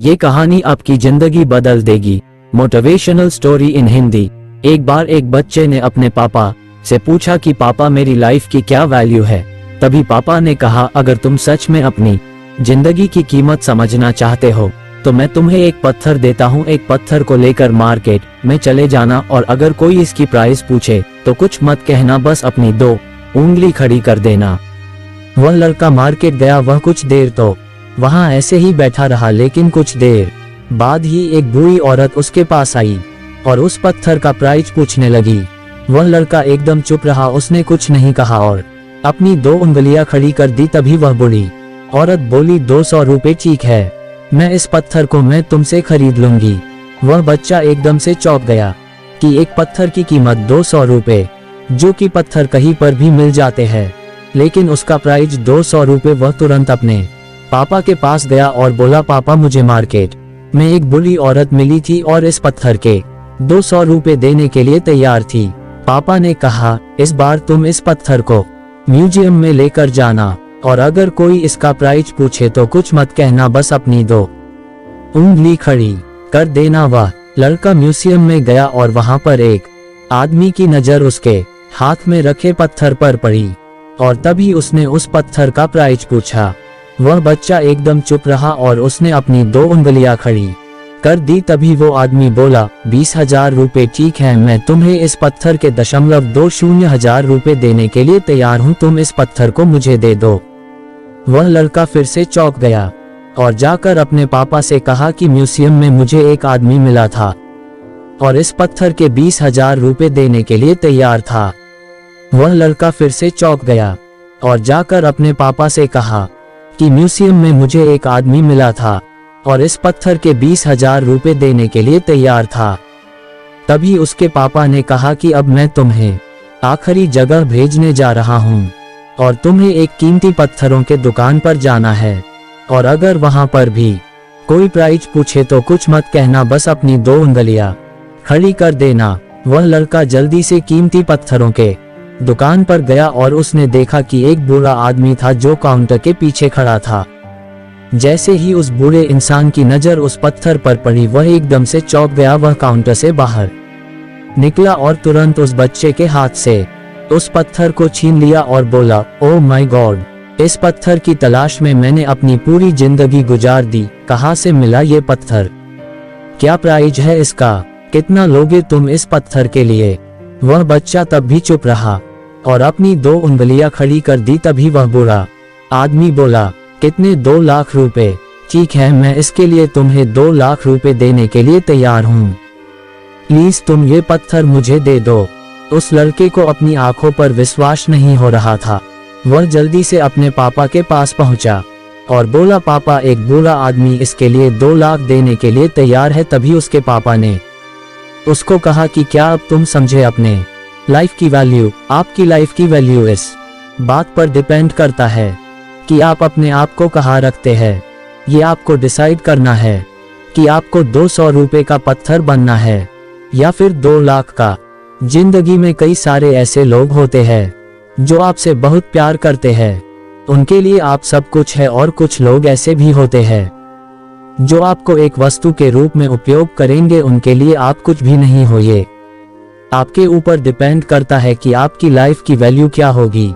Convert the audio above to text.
ये कहानी आपकी जिंदगी बदल देगी। Motivational story in Hindi. एक बार एक बच्चे ने अपने पापा से पूछा कि पापा मेरी लाइफ की क्या वैल्यू है। तभी पापा ने कहा, अगर तुम सच में अपनी जिंदगी की कीमत समझना चाहते हो तो मैं तुम्हें एक पत्थर देता हूँ। एक पत्थर को लेकर मार्केट में चले जाना और अगर कोई इसकी प्राइस पूछे तो कुछ मत कहना, बस अपनी 2 उंगली खड़ी कर देना। वह लड़का मार्केट गया। वह कुछ देर तो वहां ऐसे ही बैठा रहा, लेकिन कुछ देर बाद ही एक बूढ़ी औरत उसके पास आई और उस पत्थर का प्राइस पूछने लगी। वह लड़का एकदम चुप रहा, उसने कुछ नहीं कहा और अपनी 2 उंगलियां खड़ी कर दी। तभी वह बूढ़ी औरत बोली, 200 रुपए ठीक है, मैं इस पत्थर को मैं तुमसे खरीद लूंगी। वह बच्चा एकदम से चौंक गया कि एक पत्थर की कीमत 200 रुपए, जो कि पत्थर कहीं पर भी मिल जाते हैं, लेकिन उसका प्राइस 200 रुपए। वह तुरंत अपने पापा के पास गया और बोला, पापा मुझे मार्केट में एक बूढ़ी औरत मिली थी और इस पत्थर के 200 रुपए देने के लिए तैयार थी। पापा ने कहा, इस बार तुम इस पत्थर को म्यूजियम में लेकर जाना और अगर कोई इसका प्राइस पूछे तो कुछ मत कहना, बस अपनी 2 उंगली खड़ी कर देना। वह लड़का म्यूजियम में गया और वहां पर एक आदमी की नजर उसके हाथ में रखे पत्थर पर पड़ी और तभी उसने उस पत्थर का प्राइस पूछा। वह बच्चा एकदम चुप रहा और उसने अपनी 2 उंगलियां खड़ी कर दी। तभी वो आदमी बोला, 20,000 रुपए ठीक है, मैं तुम्हें इस पत्थर के 0.20 रुपए देने के लिए तैयार हूँ, तुम इस पत्थर को मुझे दे दो। वह लड़का फिर से चौंक गया और जाकर अपने पापा से कहा कि म्यूजियम में मुझे एक आदमी मिला था और इस पत्थर के 20,000 रुपए देने के लिए तैयार था। वह लड़का फिर से चौंक गया और जाकर अपने पापा से कहा कि म्यूजियम में मुझे एक आदमी मिला था और इस पत्थर के 20,000 रुपए देने के लिए तैयार था। तभी उसके पापा ने कहा कि अब मैं तुम्हें आखिरी जगह भेजने जा रहा हूँ और तुम्हें एक कीमती पत्थरों के दुकान पर जाना है और अगर वहां पर भी कोई प्राइस पूछे तो कुछ मत कहना, बस अपनी 2 उंगलियां खड़ी कर देना। वह लड़का जल्दी से कीमती पत्थरों के दुकान पर गया और उसने देखा कि एक बूढ़ा आदमी था जो काउंटर के पीछे खड़ा था। जैसे ही उस बूढ़े इंसान की नजर उस पत्थर पर पड़ी, वह एकदम से चौंक गया। वह काउंटर से बाहर निकला और तुरंत उस बच्चे के हाथ से उस पत्थर को छीन लिया और बोला, ओह माय गॉड, इस पत्थर की तलाश में मैंने अपनी पूरी जिंदगी गुजार दी। कहाँ से मिला ये पत्थर? क्या प्राइस है इसका? कितना लोगे तुम इस पत्थर के लिए? वह बच्चा तब भी चुप रहा और अपनी 2 उंगलियां खड़ी कर दी। तभी वह बूढ़ा आदमी बोला, कितने? 2 लाख रुपए ठीक है, मैं इसके लिए तुम्हें 2 लाख रुपए देने के लिए तैयार हूँ, प्लीज तुम ये पत्थर मुझे दे दो। उस लड़के को अपनी आंखों पर विश्वास नहीं हो रहा था। वह जल्दी से अपने पापा के पास पहुंचा और बोला, पापा एक बूढ़ा आदमी इसके लिए 2 लाख देने के लिए तैयार है। तभी उसके पापा ने उसको कहा कि क्या अब तुम समझे अपने लाइफ की वैल्यू? आपकी लाइफ की वैल्यू इस बात पर डिपेंड करता है कि आप अपने आप को कहाँ रखते हैं। ये आपको डिसाइड करना है कि आपको 200 रुपए का पत्थर बनना है या फिर 2 लाख का। जिंदगी में कई सारे ऐसे लोग होते हैं जो आपसे बहुत प्यार करते हैं, उनके लिए आप सब कुछ है, और कुछ लोग ऐसे भी होते हैं जो आपको एक वस्तु के रूप में उपयोग करेंगे, उनके लिए आप कुछ भी नहीं हो। ये आपके ऊपर डिपेंड करता है कि आपकी लाइफ की वैल्यू क्या होगी।